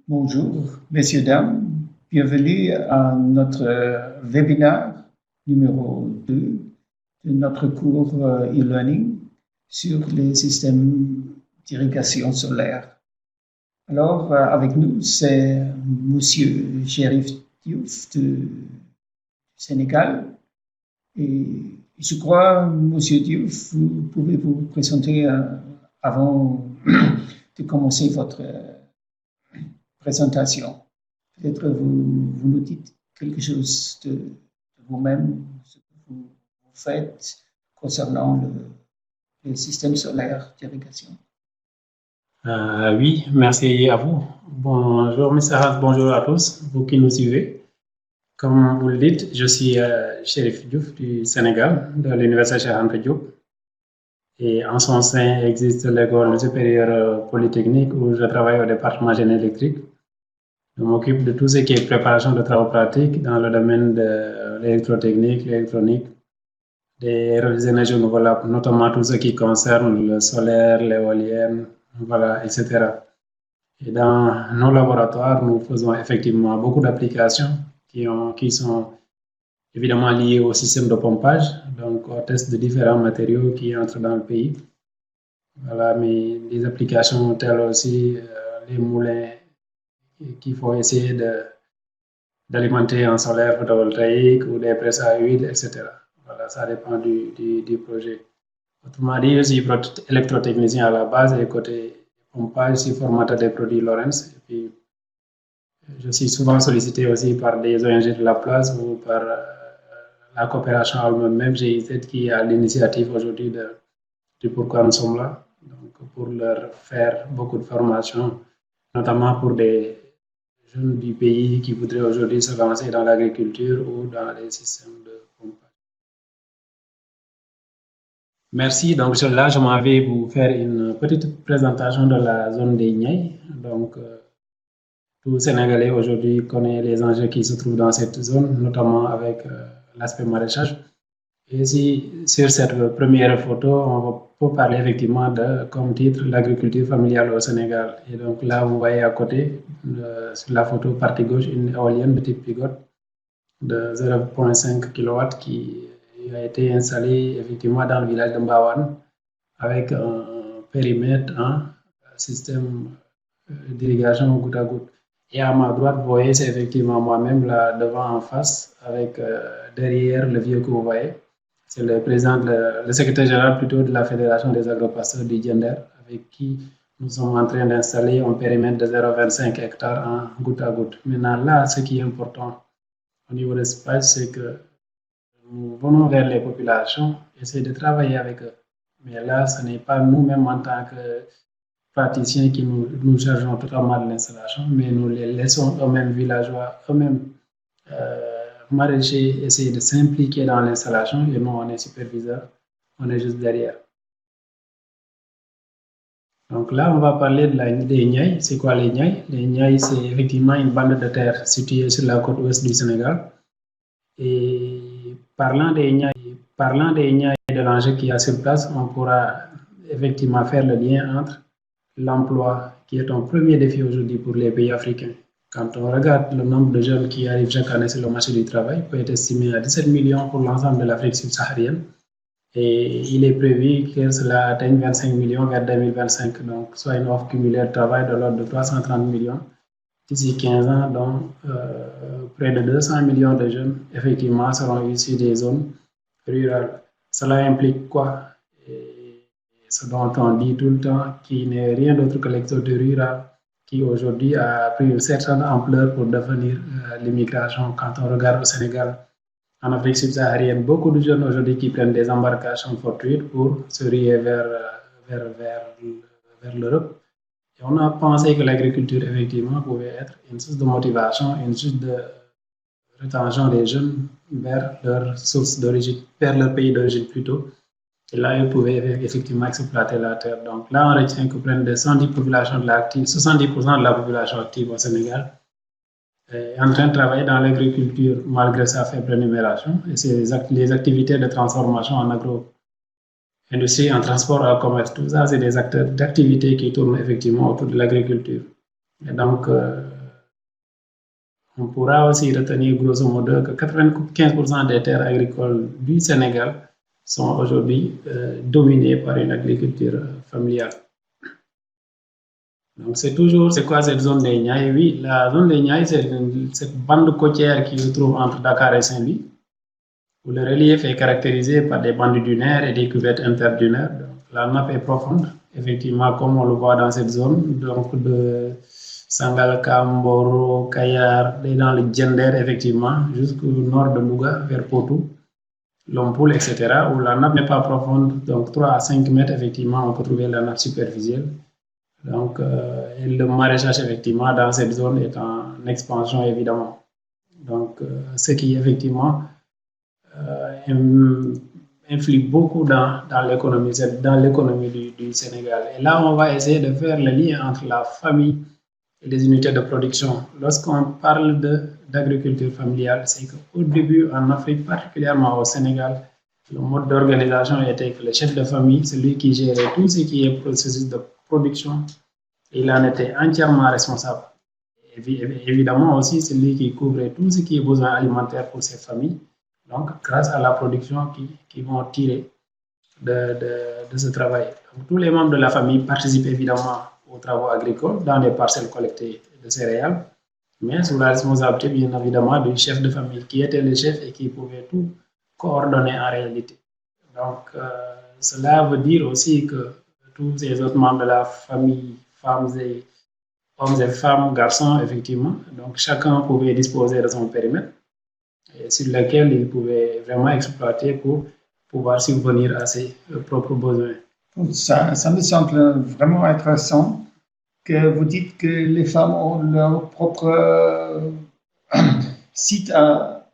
Bonjour, messieurs, dames. Bienvenue à notre webinaire numéro 2 de notre cours e-learning sur les systèmes d'irrigation solaire. Alors, avec nous, c'est Monsieur Chérif Diouf du Sénégal. Et je crois, Monsieur Diouf, vous pouvez vous présenter avant de commencer votre présentation. Peut-être vous nous dites quelque chose de vous-même, ce que vous faites concernant le système solaire d'irrigation. Oui, merci à vous. Bonjour, M. Haas, bonjour à tous, vous qui nous suivez. Comme vous le dites, je suis Chérif Diouf du Sénégal, de l'Université Cheikh Anta Diop. Et en son sein existe l'école supérieure polytechnique où je travaille au département génie électrique. Je m'occupe de tout ce qui est préparation de travaux pratiques dans le domaine de l'électrotechnique, l'électronique, des énergies renouvelables, notamment tout ce qui concerne le solaire, l'éolienne, voilà, etc. Et dans nos laboratoires, nous faisons effectivement beaucoup d'applications qui sont évidemment liées au système de pompage, donc au test de différents matériaux qui entrent dans le pays. Voilà, mais des applications telles aussi les moulins qu'il faut essayer d'alimenter en solaire photovoltaïque ou des presses à huile, etc. Voilà, ça dépend du projet. Autrement dit, je suis électrotechnicien à la base et côté pompage, je suis formateur des produits Lawrence. Et puis, je suis souvent sollicité aussi par des ONG de la place ou par la coopération elle-même, GIZ, qui a l'initiative aujourd'hui de pourquoi nous sommes là. Donc, pour leur faire beaucoup de formations, notamment pour des jeunes du pays qui voudraient aujourd'hui se lancer dans l'agriculture ou dans les systèmes de pompage. Merci. Donc là, je m'en vais vous faire une petite présentation de la zone des Niayes. Donc, tout Sénégalais aujourd'hui connaît les enjeux qui se trouvent dans cette zone, notamment avec l'aspect maraîchage. Et ici, sur cette première photo, on peut parler effectivement de, comme titre, l'agriculture familiale au Sénégal. Et donc là, vous voyez à côté, sur la photo partie gauche, une éolienne de type Pigot de 0,5 kW qui a été installée effectivement dans le village de Mbawan avec un périmètre, un système d'irrigation goutte à goutte. Et à ma droite, vous voyez, c'est effectivement moi-même là devant en face, avec derrière le vieux que vous voyez. C'est le président, le secrétaire général plutôt de la Fédération des agropasteurs du Diender, avec qui nous sommes en train d'installer un périmètre de 0,25 hectares en goutte à goutte. Maintenant, là, ce qui est important au niveau de ce page, c'est que nous venons vers les populations, essayer de travailler avec eux. Mais là, ce n'est pas nous-mêmes en tant que praticiens qui nous chargeons totalement de l'installation, mais nous les laissons eux-mêmes villageois, eux-mêmes maraîchers essayer de s'impliquer dans l'installation et nous, on est superviseurs, on est juste derrière. Donc là, on va parler des Niayes. C'est quoi les Niayes? Les Niayes, c'est effectivement une bande de terre située sur la côte ouest du Sénégal. Et parlant des Niayes et de l'enjeu qu'il y a sur place, on pourra effectivement faire le lien entre l'emploi, qui est un premier défi aujourd'hui pour les pays africains. Quand on regarde le nombre de jeunes qui arrivent chaque année sur le marché du travail, peut être estimé à 17 millions pour l'ensemble de l'Afrique subsaharienne. Et il est prévu que cela atteigne 25 millions vers 2025, donc soit une offre cumulée de travail de l'ordre de 330 millions d'ici 15 ans, dont près de 200 millions de jeunes, effectivement, seront issus des zones rurales. Cela implique quoi? Ce dont on dit tout le temps, qui n'est rien d'autre que l'exode rural, qui aujourd'hui a pris une certaine ampleur pour devenir l'immigration. Quand on regarde au Sénégal, en Afrique subsaharienne, beaucoup de jeunes aujourd'hui qui prennent des embarcations fortuites pour se ruer vers l'Europe. Et on a pensé que l'agriculture, effectivement, pouvait être une source de motivation, une source de rétention des jeunes vers leur source d'origine, vers leur pays d'origine plutôt. Et là, ils pouvaient effectivement exploiter la terre. Donc là, on retient que près de 70% de la population active au Sénégal est en train de travailler dans l'agriculture malgré sa faible rémunération. Et c'est les activités de transformation en agro-industrie, en transport, en commerce, tout ça, c'est des acteurs d'activités qui tournent effectivement autour de l'agriculture. Et donc, On pourra aussi retenir grosso modo que 95% des terres agricoles du Sénégal sont aujourd'hui dominées par une agriculture familiale. Donc c'est quoi cette zone des Niayes? Oui, la zone des Niayes, c'est cette bande côtière qui se trouve entre Dakar et Saint-Louis, où le relief est caractérisé par des bandes dunaires et des cuvettes interdunaires. Donc, la nappe est profonde, effectivement, comme on le voit dans cette zone, donc de Sangalkam, Mboro, Kayar, et dans le Djender, effectivement, jusqu'au nord de Louga, vers Potou, Lompoul, etc., où la nappe n'est pas profonde, donc 3 à 5 mètres, effectivement, on peut trouver la nappe superficielle. Donc, le maraîchage, effectivement, dans cette zone est en expansion, évidemment. Donc, ce qui, effectivement, influe beaucoup dans l'économie du Sénégal. Et là, on va essayer de faire le lien entre la famille et les unités de production. Lorsqu'on parle d'agriculture familiale, c'est qu'au début, en Afrique, particulièrement au Sénégal, le mode d'organisation était que le chef de famille, celui qui gérait tout ce qui est processus de production, il en était entièrement responsable. Évidemment aussi, celui qui couvrait tout ce qui est besoin alimentaire pour ses familles. Donc, grâce à la production qui vont tirer de ce travail. Donc, tous les membres de la famille participent évidemment aux travaux agricoles dans les parcelles collectées de céréales, mais sous la responsabilité, bien évidemment, du chef de famille qui était le chef et qui pouvait tout coordonner en réalité. Donc, cela veut dire aussi que tous les autres membres de la famille, hommes et femmes, garçons, effectivement, donc chacun pouvait disposer de son périmètre sur lequel il pouvait vraiment exploiter pour pouvoir subvenir à ses propres besoins. Ça me semble vraiment intéressant que vous dites que les femmes ont leur propre site à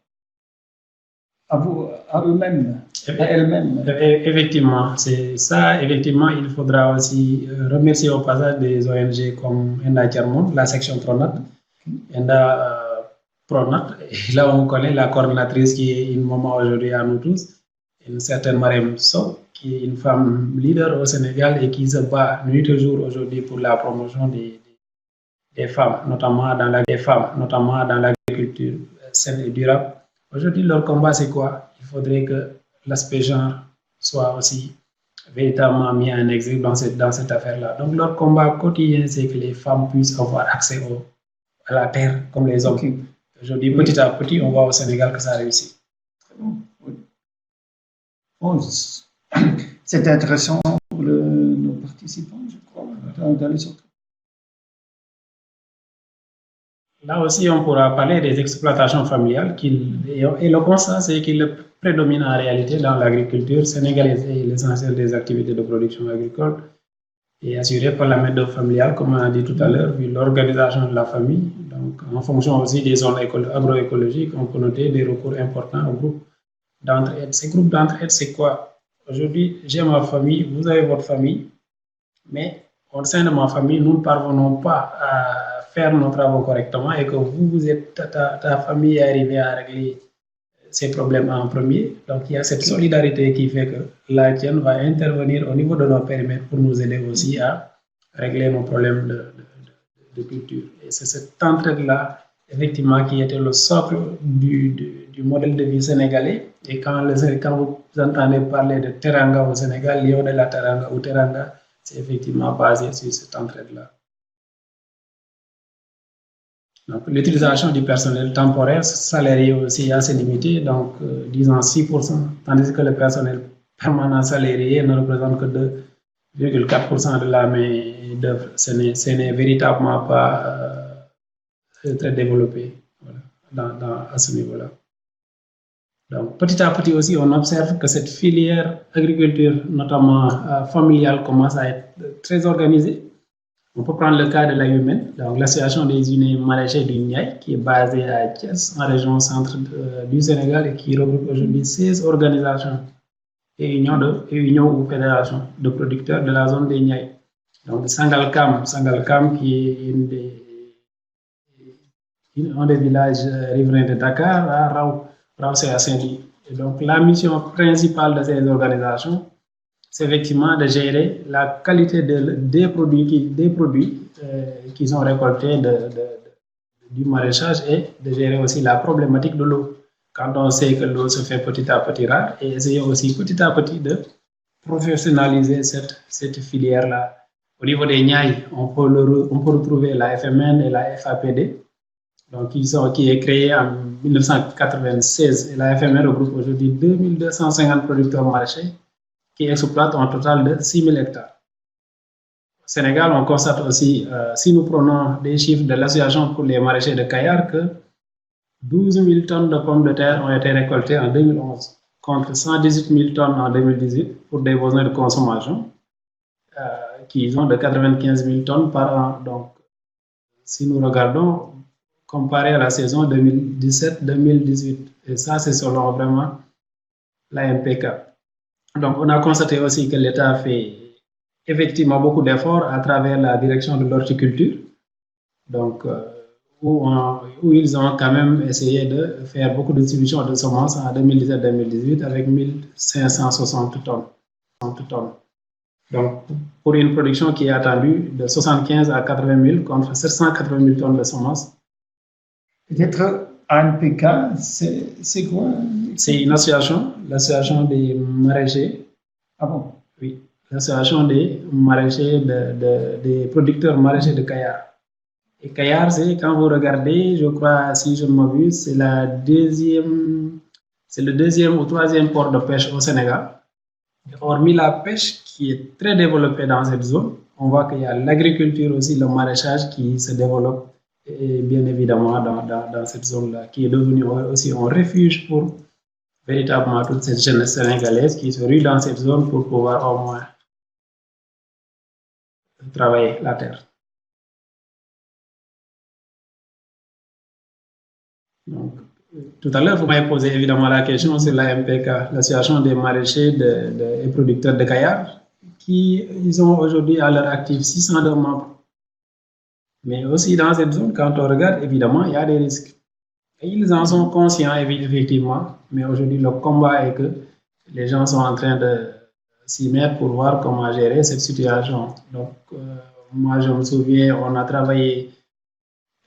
eux-mêmes, à elles-mêmes. Effectivement, c'est ça. Effectivement, il faudra aussi remercier au passage des ONG comme Enda Tchermon, la section Pronat, Enda Pronat, et là on connaît la coordinatrice qui est une maman aujourd'hui à nous tous, une certaine Marème Sow, qui est une femme leader au Sénégal et qui se bat nuit et jour aujourd'hui pour la promotion des femmes, notamment dans l'agriculture saine et durable. Aujourd'hui, leur combat, c'est quoi? Il faudrait que l'aspect genre soit aussi véritablement mis en exergue dans cette affaire-là. Donc, leur combat quotidien, c'est que les femmes puissent avoir accès à la terre comme les hommes. Okay. Aujourd'hui, petit à petit, on voit au Sénégal que ça réussit. Bon, c'est intéressant pour nos participants, je crois, dans les autres. Là aussi, on pourra parler des exploitations familiales. Et le constat, c'est qu'il prédomine en réalité dans l'agriculture sénégalaise et l'essentiel des activités de production agricole est assuré par la main-d'œuvre familiale, comme on a dit tout à l'heure, vu l'organisation de la famille. Donc, en fonction aussi des zones agroécologiques, on peut noter des recours importants aux groupes d'entraide. Ces groupes d'entraide, c'est quoi? Aujourd'hui, j'ai ma famille, vous avez votre famille, mais au sein de ma famille, nous ne parvenons pas à faire nos travaux correctement et que vous êtes, ta famille est arrivée à régler ces problèmes en premier. Donc, il y a cette solidarité qui fait que la tienne va intervenir au niveau de nos périmètres pour nous aider aussi à régler nos problèmes de culture. Et c'est cette entraide-là, effectivement, qui était le socle du modèle de vie sénégalais. Et quand vous entendez parler de Teranga au Sénégal, Lion de la Teranga ou Teranga, c'est effectivement basé sur cette entraide-là. Donc, l'utilisation du personnel temporaire salarié aussi assez limité, donc disons 6%, tandis que le personnel permanent salarié ne représente que 2,4% de la main-d'œuvre. Ce n'est véritablement pas très développé à ce niveau-là. Donc, petit à petit aussi, on observe que cette filière agriculture, notamment familiale, commence à être très organisée. On peut prendre le cas de la humaine, donc l'association des unités maraîchères du Niayes, qui est basée à Thiès, en région centre du Sénégal, et qui regroupe aujourd'hui 16 organisations et unions ou fédérations de producteurs de la zone des Niayes. Donc, Sangalkam qui est un des villages riverains de Dakar, à Rao c'est à Saint-Louis. Et donc, la mission principale de ces organisations, c'est effectivement de gérer la qualité des produits qui sont récoltés du maraîchage est de gérer aussi la problématique de l'eau. Quand on sait que l'eau se fait petit à petit rare, et essayer aussi petit à petit de professionnaliser cette filière-là. Au niveau des Niayes, on peut retrouver la FMN et la FAPD, donc qui est créée en 1996. Et la FMN regroupe aujourd'hui 2250 producteurs maraîchers qui exploitent un total de 6000 hectares. Au Sénégal, on constate aussi, si nous prenons des chiffres de l'association pour les maraîchers de Kayar, que 12 000 tonnes de pommes de terre ont été récoltées en 2011, contre 118 000 tonnes en 2018 pour des besoins de consommation qui sont de 95 000 tonnes par an. Donc, si nous regardons, comparé à la saison 2017-2018, et ça, c'est selon vraiment la MPK. Donc, on a constaté aussi que l'État fait effectivement beaucoup d'efforts à travers la direction de l'horticulture, donc où ils ont quand même essayé de faire beaucoup de distribution de semences en 2017-2018 avec 1560 tonnes. Donc, pour une production qui est attendue de 75 à 80 000 contre 780 000 tonnes de semences. Peut-être ANPK, c'est quoi? C'est une association, l'association des maraîchers. Ah bon? Oui, l'association des maraîchers, des producteurs maraîchers de Kayar. Et Kayar, c'est, quand vous regardez, je crois, si je ne m'abuse, c'est le deuxième ou troisième port de pêche au Sénégal. Et hormis la pêche qui est très développée dans cette zone, on voit qu'il y a l'agriculture aussi, le maraîchage qui se développe, et bien évidemment dans cette zone-là, qui est devenue aussi un refuge pour véritablement toute cette jeunesse sénégalaise qui se rue dans cette zone pour pouvoir au moins travailler la terre. Donc, tout à l'heure, vous m'avez posé évidemment la question sur la MPK, l'association des maraîchers et producteurs de Kayar, ils ont aujourd'hui à leur actif 602 membres. Mais aussi dans cette zone, quand on regarde, évidemment, il y a des risques. Et ils en sont conscients, effectivement, mais aujourd'hui, le combat est que les gens sont en train de s'y mettre pour voir comment gérer cette situation. Donc, moi, je me souviens, on a travaillé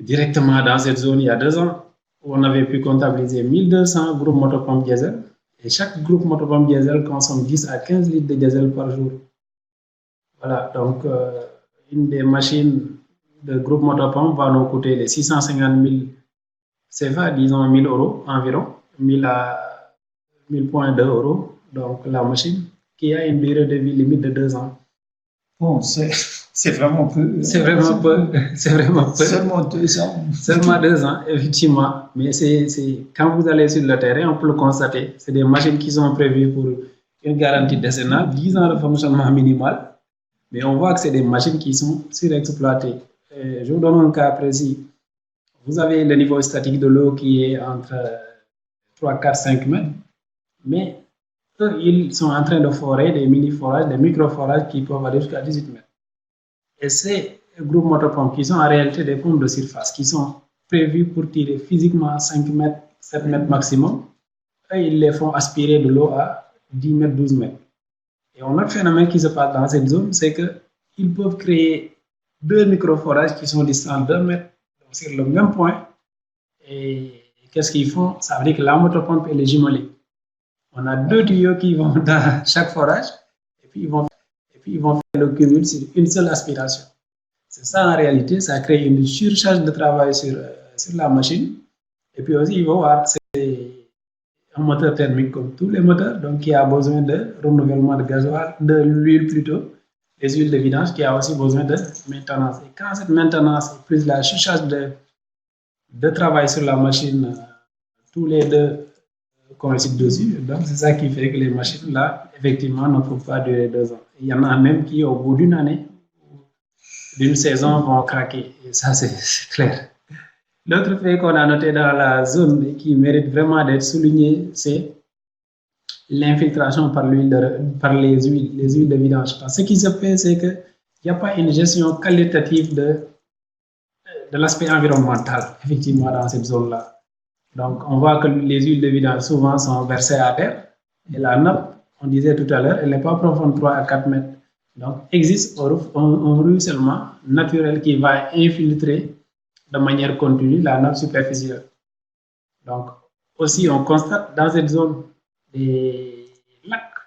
directement dans cette zone il y a 2 ans, où on avait pu comptabiliser 1200 groupes motopompes diesel. Et chaque groupe motopompe diesel consomme 10 à 15 litres de diesel par jour. Voilà, donc une des machines de groupe motopompe va nous coûter les 650 000 CFA, disons 1000 euros environ, 1000 à 1000,2 euros, donc la machine, qui a une durée de vie limite de 2 ans. Bon, c'est vraiment peu. C'est vraiment peu. C'est vraiment peu. Seulement 2 ans. Seulement 2 ans, effectivement. Mais quand vous allez sur le terrain, on peut le constater. C'est des machines qui sont prévues pour une garantie décennale, 10 ans de fonctionnement minimal. Mais on voit que c'est des machines qui sont surexploitées. Je vous donne un cas précis. Vous avez le niveau statique de l'eau qui est entre 3, 4, 5 mètres. Mais eux, ils sont en train de forer des mini-forages, des micro-forages qui peuvent aller jusqu'à 18 mètres. Et ces groupes motopompes qui sont en réalité des pompes de surface, qui sont prévus pour tirer physiquement 5 mètres, 7 mètres maximum, et ils les font aspirer de l'eau à 10 mètres, 12 mètres. Et un autre phénomène qui se passe dans cette zone, c'est qu'ils peuvent créer 2 micro-forages qui sont distants 2 mètres sur le même point. Et qu'est-ce qu'ils font? Ça veut dire que la motopompe est jumelée. On a 2 tuyaux qui vont dans chaque forage, et puis ils vont faire le cumul sur une seule aspiration. C'est ça en réalité, ça crée une surcharge de travail sur la machine. Et puis aussi, il va voir, c'est un moteur thermique comme tous les moteurs, donc qui a besoin de renouvellement de gasoil, de l'huile plutôt, les huiles de vidange, qui a aussi besoin de maintenance. Et quand cette maintenance plus la surcharge de travail sur la machine, tous les deux coïncident dessus, donc c'est ça qui fait que les machines là, effectivement, ne peuvent pas durer 2 ans. Il y en a même qui, au bout d'une année, d'une saison, vont craquer. Et ça, c'est clair. L'autre fait qu'on a noté dans la zone et qui mérite vraiment d'être souligné, c'est l'infiltration par les huiles de vidange. Parce que ce qui se fait, c'est qu'il n'y a pas une gestion qualitative de l'aspect environnemental, effectivement, dans cette zone-là. Donc, on voit que les huiles de vidange souvent sont versées à terre. Et la nappe, on disait tout à l'heure, elle n'est pas profonde 3 à 4 mètres. Donc, existe un ruissellement naturel qui va infiltrer de manière continue la nappe superficielle. Donc, aussi, on constate dans cette zone des lacs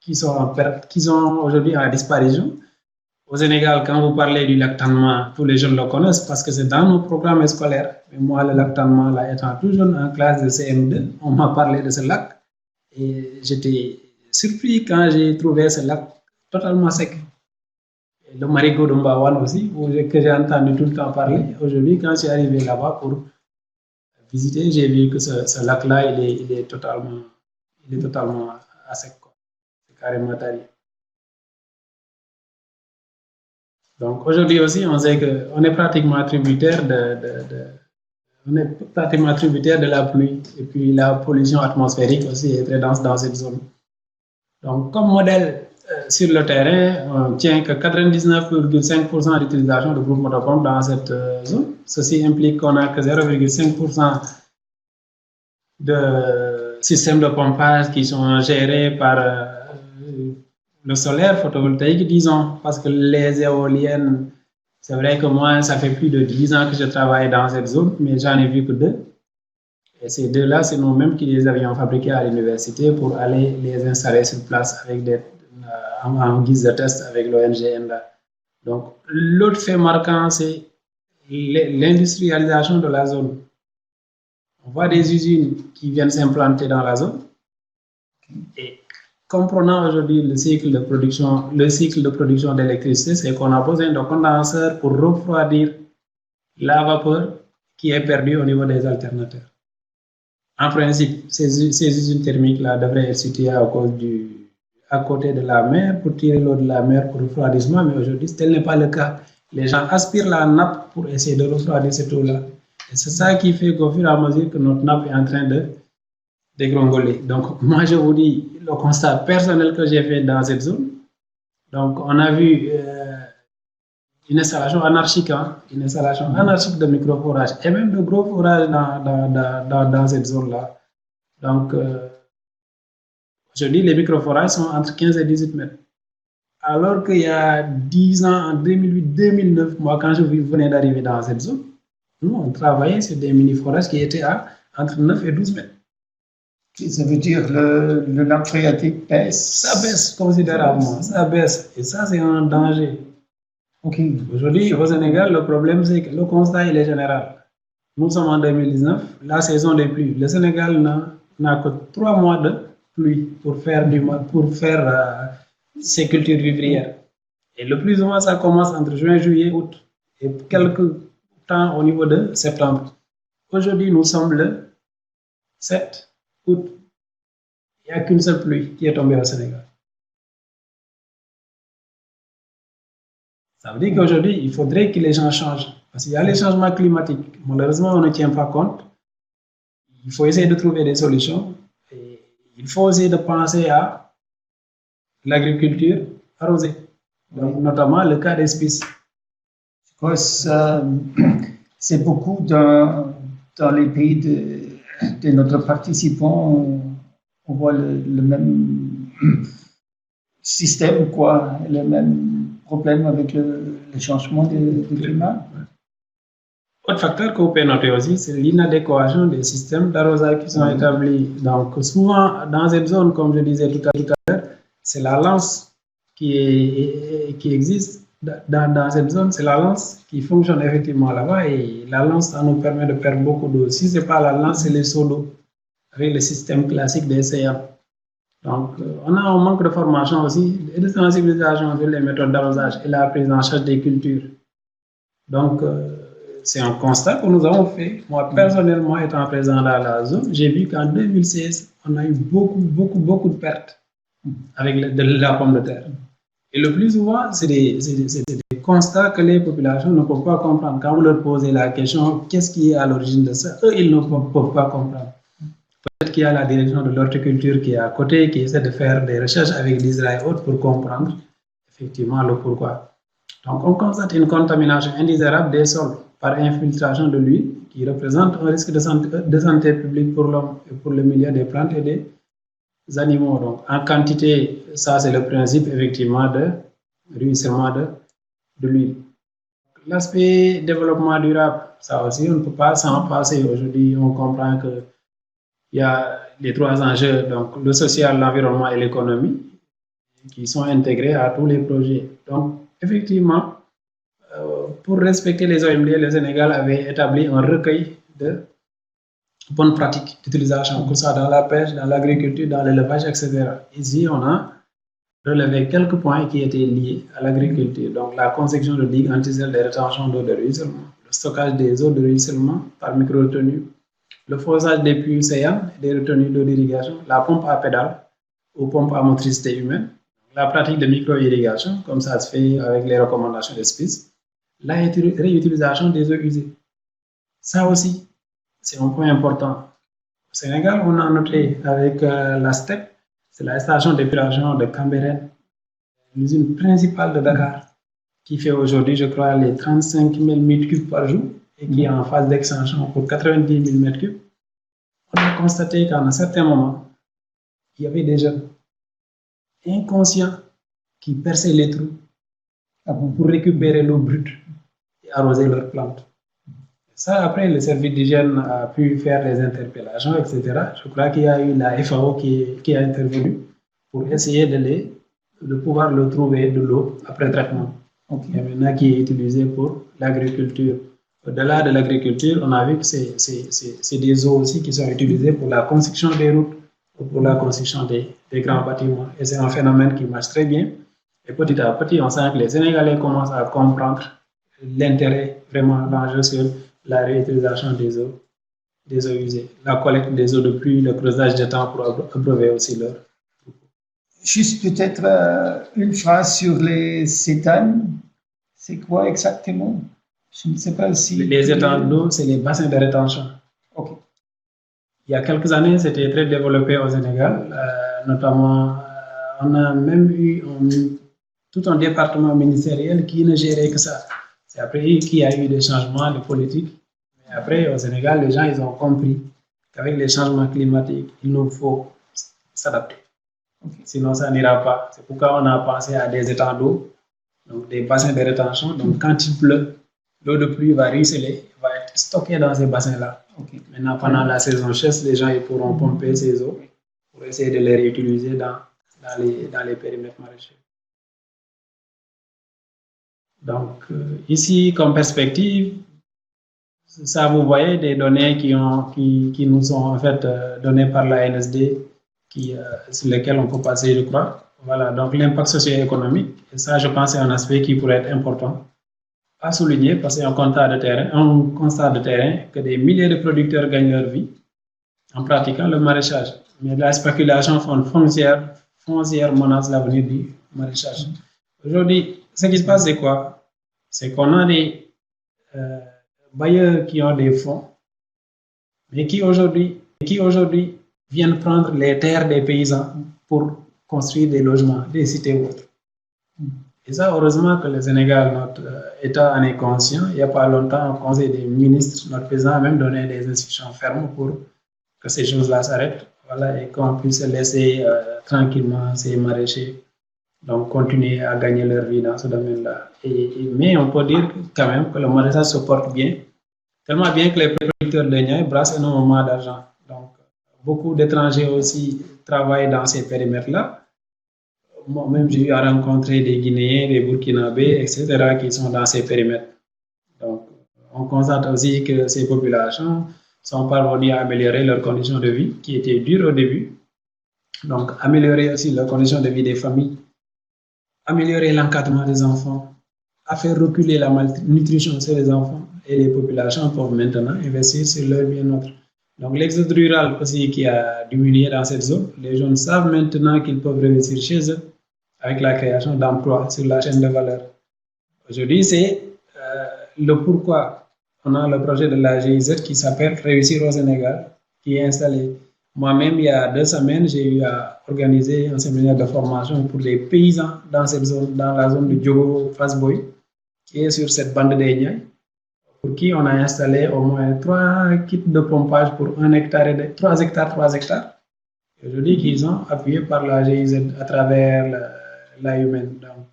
qui sont en perte, qui sont aujourd'hui en disparition. Au Sénégal, quand vous parlez du lac Tanouma, tous les jeunes le connaissent parce que c'est dans nos programmes scolaires. Mais moi, le lac Tanouma, là, étant tout jeune en classe de CM2, on m'a parlé de ce lac et j'étais surpris quand j'ai trouvé ce lac totalement sec. Et le marigot de Mbawan aussi, que j'ai entendu tout le temps parler. Aujourd'hui, quand je suis arrivé là-bas pour visiter, j'ai vu que ce lac-là, il est totalement à sec. C'est carrément tari. Donc aujourd'hui aussi, on sait qu'on est pratiquement tributaire de la pluie. Et puis la pollution atmosphérique aussi est très dense dans cette zone. Donc comme modèle sur le terrain, on tient que 99,5% d'utilisation de groupes motopompes dans cette zone. Ceci implique qu'on n'a que 0,5% de systèmes de pompage qui sont gérés par le solaire photovoltaïque, disons, parce que les éoliennes, c'est vrai que moi, ça fait plus de 10 ans que je travaille dans cette zone, mais j'en ai vu que 2. Et ces 2-là, c'est nous-mêmes qui les avions fabriqués à l'université pour aller les installer sur place avec en guise de test avec l'ONG. Donc, l'autre fait marquant, c'est l'industrialisation de la zone. On voit des usines qui viennent s'implanter dans la zone. Et comprenant aujourd'hui le cycle de production d'électricité, c'est qu'on a besoin de condenseurs pour refroidir la vapeur qui est perdue au niveau des alternateurs. En principe, ces usines thermiques-là devraient être situées à côté de la mer pour tirer l'eau de la mer pour refroidissement, mais aujourd'hui, tel n'est pas le cas. Les gens aspirent la nappe pour essayer de refroidir cette eau-là. Et c'est ça qui fait qu'au fur et à mesure que notre nappe est en train de dégringoler. Donc, moi, je vous dis le constat personnel que j'ai fait dans cette zone. Donc, on a vu une installation anarchique, de micro-forage et même de gros forages dans cette zone-là. Donc, aujourd'hui, les micro-forages sont entre 15 et 18 mètres. Alors qu'il y a 10 ans, en 2008-2009, moi, quand je venais d'arriver dans cette zone, nous, on travaillait sur des mini-forages qui étaient entre 9 et 12 mètres. Ça veut dire le nappe phréatique baisse? Ça baisse considérablement, ça baisse. Et ça, c'est un danger. Okay. Aujourd'hui, au Sénégal, le problème, c'est que le constat, il est général. Nous sommes en 2019, la saison des pluies. Le Sénégal n'a que 3 mois de pluie pour faire ses cultures vivrières. Et le plus souvent, ça commence entre juin, juillet, août. Et quelques temps au niveau de septembre. Aujourd'hui, nous sommes le 7 août. Il n'y a qu'une seule pluie qui est tombée au Sénégal. Ça veut dire qu'aujourd'hui, il faudrait que les gens changent. Parce qu'il y a les changements climatiques. Malheureusement, on ne tient pas compte. Il faut essayer de trouver des solutions. Et il faut essayer de penser à l'agriculture arrosée. Donc, notamment le cas des spices. Je crois que c'est beaucoup dans les pays de notre participant, on voit le même système, quoi, le même problème avec le changement du climat. Autre facteur que vous pouvez noter aussi, c'est l'inadéquation des systèmes d'arrosage qui sont établis. Donc, souvent, dans cette zone, comme je disais tout à l'heure, c'est la lance qui existe dans cette zone, c'est la lance qui fonctionne effectivement là-bas et la lance, ça nous permet de perdre beaucoup d'eau. Si ce n'est pas la lance, c'est les seaux d'eau avec le système classique des CA. Donc, on a un manque de formation aussi et de sensibilisation sur les méthodes d'arrosage et la prise en charge des cultures. Donc, c'est un constat que nous avons fait. Moi, personnellement, étant présent dans la zone, j'ai vu qu'en 2016, on a eu beaucoup de pertes avec de la pomme de terre. Et le plus souvent, c'est des constats que les populations ne peuvent pas comprendre. Quand vous leur posez la question, qu'est-ce qui est à l'origine de ça, eux, ils ne peuvent pas comprendre. Peut-être qu'il y a la direction de l'horticulture qui est à côté, qui essaie de faire des recherches avec l'ISRA et autres pour comprendre effectivement le pourquoi. Donc, on constate une contamination indésirable des sols par infiltration de l'huile qui représente un risque de santé publique pour l'homme et pour le milieu des plantes et des animaux. Donc, en quantité, ça c'est le principe effectivement de ruissellement de l'huile. L'aspect développement durable, ça aussi, on ne peut pas s'en passer. Aujourd'hui, on comprend qu'il y a les trois enjeux, donc le social, l'environnement et l'économie, qui sont intégrés à tous les projets. Donc, effectivement, pour respecter les OMD, le Sénégal avait établi un recueil de bonnes pratiques d'utilisation, que ce soit dans la pêche, dans l'agriculture, dans l'élevage, etc. Ici, on a relevé quelques points qui étaient liés à l'agriculture. Donc, la conception de digues anti-gel des rétentions d'eau de ruissellement, le stockage des eaux de ruissellement par micro-retenue, le forçage des puits saillants et des retenues d'eau d'irrigation, la pompe à pédale ou pompe à motricité humaine, la pratique de micro-irrigation, comme ça se fait avec les recommandations des SPIS, la réutilisation des eaux usées. Ça aussi, c'est un point important. Au Sénégal, on a noté avec la STEP, c'est la station d'épuration de Cambérène, l'usine principale de Dakar, qui fait aujourd'hui, je crois, les 35 000 m3 par jour et qui est en phase d'extension pour 90 000 m3. On a constaté qu'à un certain moment, il y avait des jeunes inconscients qui perçaient les trous pour récupérer l'eau brute et arroser leurs plantes. Ça, après, le service d'hygiène a pu faire des interpellations, etc. Je crois qu'il y a eu la FAO qui a intervenu pour essayer de pouvoir le trouver de l'eau après traitement. Et maintenant, qui est utilisé pour l'agriculture. Au-delà de l'agriculture, on a vu que c'est des eaux aussi qui sont utilisées pour la construction des routes ou pour la construction des grands bâtiments. Et c'est un phénomène qui marche très bien. Et petit à petit, on sent que les Sénégalais commencent à comprendre l'intérêt, vraiment, l'enjeu sur la réutilisation des eaux usées, la collecte des eaux de pluie, le creusage de temps pour abreuver aussi leur. Juste peut-être une phrase sur les cétanes. C'est quoi exactement? Je ne sais pas si... Les étangs d'eau, c'est les bassins de rétention. Okay. Il y a quelques années, c'était très développé au Sénégal. Notamment, on a même eu tout un département ministériel qui ne gérait que ça. C'est après qu'il y a eu des changements de politique. Mais après, au Sénégal, les gens ils ont compris qu'avec les changements climatiques, il nous faut s'adapter. Sinon, ça n'ira pas. C'est pourquoi on a pensé à des étangs d'eau, donc des bassins de rétention. Donc, quand il pleut, l'eau de pluie va ruisseler, va être stockée dans ces bassins-là. Maintenant, pendant la saison sèche, les gens ils pourront pomper ces eaux pour essayer de les réutiliser dans les périmètres maraîchers. Donc, ici, comme perspective, ça, vous voyez des données qui nous sont en fait données par la NSD, sur lesquelles on peut passer, je crois. Voilà, donc l'impact socio-économique, et ça, je pense, c'est un aspect qui pourrait être important à souligner parce que c'est un constat de terrain que des milliers de producteurs gagnent leur vie en pratiquant le maraîchage. Mais la spéculation foncière menace l'avenir du maraîchage. Aujourd'hui, ce qui se passe, c'est quoi? C'est qu'on a des bailleurs qui ont des fonds, mais qui aujourd'hui viennent prendre les terres des paysans pour construire des logements, des cités ou autres. Et ça, heureusement que le Sénégal, notre État en est conscient. Il n'y a pas longtemps, au Conseil des ministres, notre président a même donné des instructions fermes pour que ces choses-là s'arrêtent. Voilà, et qu'on puisse laisser tranquillement ces maraîchers donc continuer à gagner leur vie dans ce domaine-là. Mais on peut dire quand même que le maraîchage se porte bien, tellement bien que les producteurs de Niayes brassent énormément d'argent. Donc, beaucoup d'étrangers aussi travaillent dans ces périmètres-là. Moi-même, j'ai eu à rencontrer des Guinéens, des Burkinabés, etc., qui sont dans ces périmètres. Donc, on constate aussi que ces populations sont parvenues à améliorer leurs conditions de vie, qui étaient dures au début. Donc, améliorer aussi leurs conditions de vie des familles, améliorer l'encadrement des enfants, à faire reculer la malnutrition chez les enfants, et les populations peuvent maintenant investir sur leur bien-être. Donc, l'exode rural aussi qui a diminué dans cette zone, les jeunes savent maintenant qu'ils peuvent réussir chez eux avec la création d'emplois sur la chaîne de valeur. Aujourd'hui, c'est le pourquoi on a le projet de la GIZ qui s'appelle Réussir au Sénégal, qui est installé. Moi-même, il y a 2 semaines, j'ai eu à organiser un séminaire de formation pour les paysans dans cette zone, dans la zone de Diogo Fasboy, qui est sur cette bande des Niayes, pour qui on a installé au moins 3 kits de pompage pour 1 hectare et 3 hectares. Aujourd'hui, qu'ils sont appuyés par la GIZ à travers l'AUMN. Donc,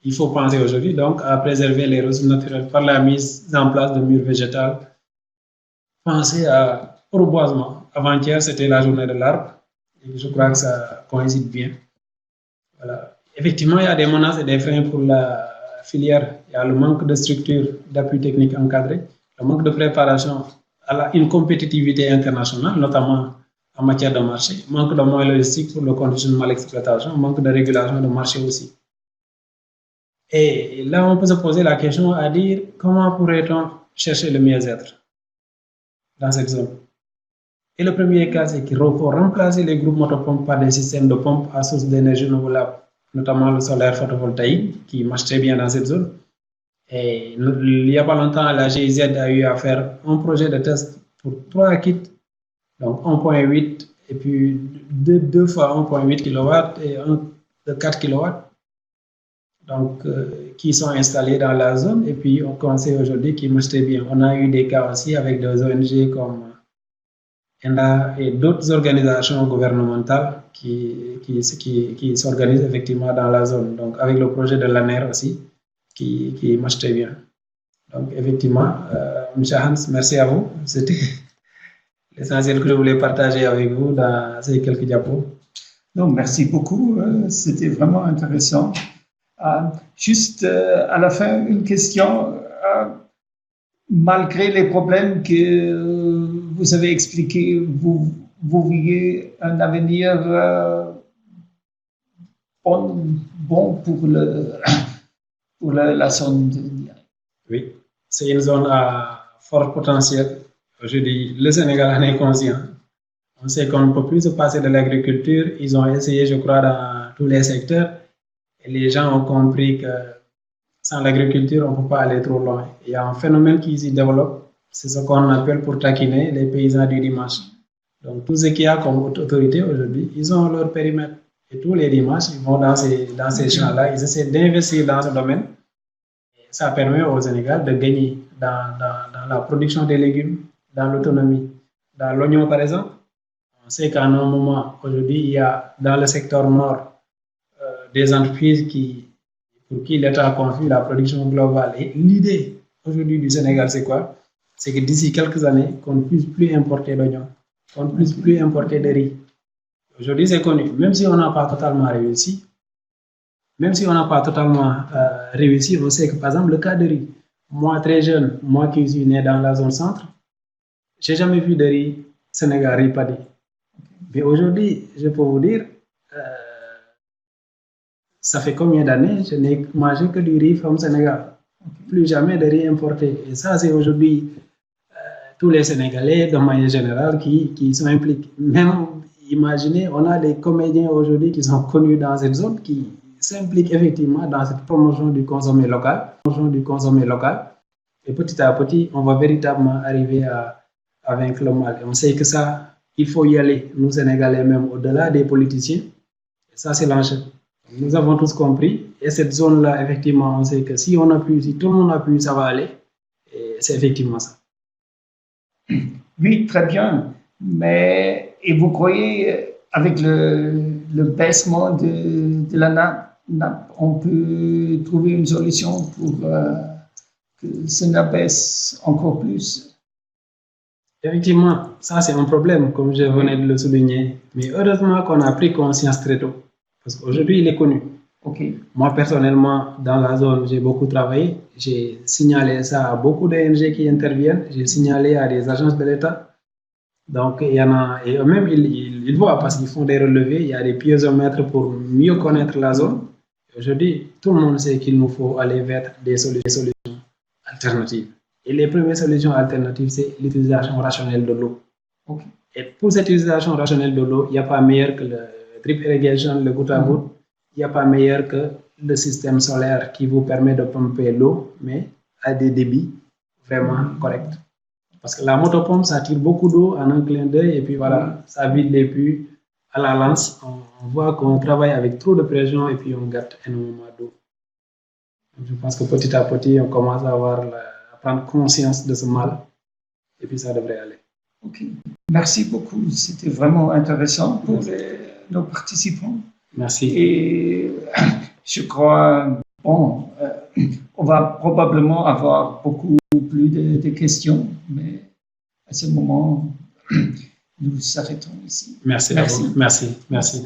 il faut penser aujourd'hui donc à préserver les ressources naturelles par la mise en place de murs végétaux. Penser au reboisement. Avant-hier, c'était la journée de l'arbre. Et je crois que ça coïncide bien. Voilà. Effectivement, il y a des menaces et des freins pour la filière. Il y a le manque de structure d'appui technique encadré, le manque de préparation à une compétitivité internationale, notamment en matière de marché, manque de moyens logistiques pour le conditionnement à l'exploitation, manque de régulation de marché aussi. Et là, on peut se poser la question à dire comment pourrait-on chercher le mieux-être dans cette zone. Et le premier cas, c'est qu'il faut remplacer les groupes motopompes par des systèmes de pompes à source d'énergie renouvelable, notamment le solaire photovoltaïque, qui marche très bien dans cette zone. Et il n'y a pas longtemps, la GIZ a eu à faire un projet de test pour 3 kits, donc 1.8 et puis 2 fois 1.8 kW et un de 4 kW, donc qui sont installés dans la zone. Et puis on conseille aujourd'hui qu'ils marchent très bien. On a eu des cas aussi avec des ONG comme ENDA et d'autres organisations gouvernementales qui s'organisent effectivement dans la zone. Donc avec le projet de l'ANER aussi, qui marche très bien. Donc effectivement, M. Hans, merci à vous. C'était l'essentiel que je voulais partager avec vous dans ces quelques diapos. Non, merci beaucoup. C'était vraiment intéressant. Juste à la fin, une question. Malgré les problèmes que vous avez expliqués, vous voyez un avenir bon pour la zone de Niayes. Oui, c'est une zone à fort potentiel. Aujourd'hui, le Sénégal en est conscient. On sait qu'on ne peut plus se passer de l'agriculture. Ils ont essayé, je crois, dans tous les secteurs. Et les gens ont compris que sans l'agriculture, on ne peut pas aller trop loin. Il y a un phénomène qui s'y développe. C'est ce qu'on appelle pour taquiner les paysans du dimanche. Donc, tout ce qu'il y a comme autorité aujourd'hui, ils ont leur périmètre. Et tous les dimanches, ils vont dans ces champs-là. Ils essaient d'investir dans ce domaine. Et ça permet au Sénégal de gagner dans la production des légumes, dans l'autonomie. Dans l'oignon, par exemple, on sait qu'à un moment, aujourd'hui, il y a dans le secteur nord des entreprises pour qui l'État a confié la production globale. Et l'idée aujourd'hui du Sénégal, c'est quoi? C'est que d'ici quelques années, qu'on ne puisse plus importer d'oignons, qu'on ne puisse plus importer de riz. Aujourd'hui, c'est connu. Même si on n'a pas totalement réussi, on sait que, par exemple, le cas de riz, moi, très jeune, moi qui suis né dans la zone centre, je n'ai jamais vu de riz Sénégal, riz paddy. Mais aujourd'hui, je peux vous dire, ça fait combien d'années je n'ai mangé que du riz from Sénégal. Plus jamais de riz importé. Et ça, c'est aujourd'hui tous les Sénégalais, de manière générale, qui sont impliqués. Même, imaginez, on a des comédiens aujourd'hui qui sont connus dans cette zone, qui s'impliquent effectivement dans cette promotion du consommé local. Et petit à petit, on va véritablement arriver à vaincre le mal. Et on sait que ça, il faut y aller, nous Sénégalais même, au-delà des politiciens. Et ça, c'est l'enjeu. Nous avons tous compris. Et cette zone-là, effectivement, on sait que si tout le monde appuie, ça va aller. Et c'est effectivement ça. Oui, très bien. Et vous croyez, avec le baissement de la nappe, on peut trouver une solution pour que ça n'abaisse encore plus? Effectivement, ça c'est un problème, comme je venais de le souligner. Mais heureusement qu'on a pris conscience très tôt. Parce qu'aujourd'hui, il est connu. Okay. Moi, personnellement, dans la zone, j'ai beaucoup travaillé. J'ai signalé ça à beaucoup d'ONG qui interviennent. J'ai signalé à des agences de l'État. Donc, il y en a, et eux-mêmes, ils voient parce qu'ils font des relevés. Il y a des piézomètres pour mieux connaître la zone. Aujourd'hui, tout le monde sait qu'il nous faut aller vers des solutions alternatives. Et les premières solutions alternatives, c'est l'utilisation rationnelle de l'eau. Okay. Et pour cette utilisation rationnelle de l'eau, il n'y a pas meilleur que le drip irrigation, le goutte à goutte. Il n'y a pas meilleur que le système solaire qui vous permet de pomper l'eau, mais à des débits vraiment corrects. Parce que la motopompe, ça tire beaucoup d'eau en un clin d'œil et puis voilà, ça vide les puits à la lance. On voit qu'on travaille avec trop de pression et puis on gâte énormément d'eau. Je pense que petit à petit, on commence à prendre conscience de ce mal et puis ça devrait aller. Ok, merci beaucoup. C'était vraiment intéressant pour nos participants. Merci. Et je crois bon, on va probablement avoir beaucoup plus de questions, mais à ce moment, nous arrêtons ici. Merci à vous. Merci.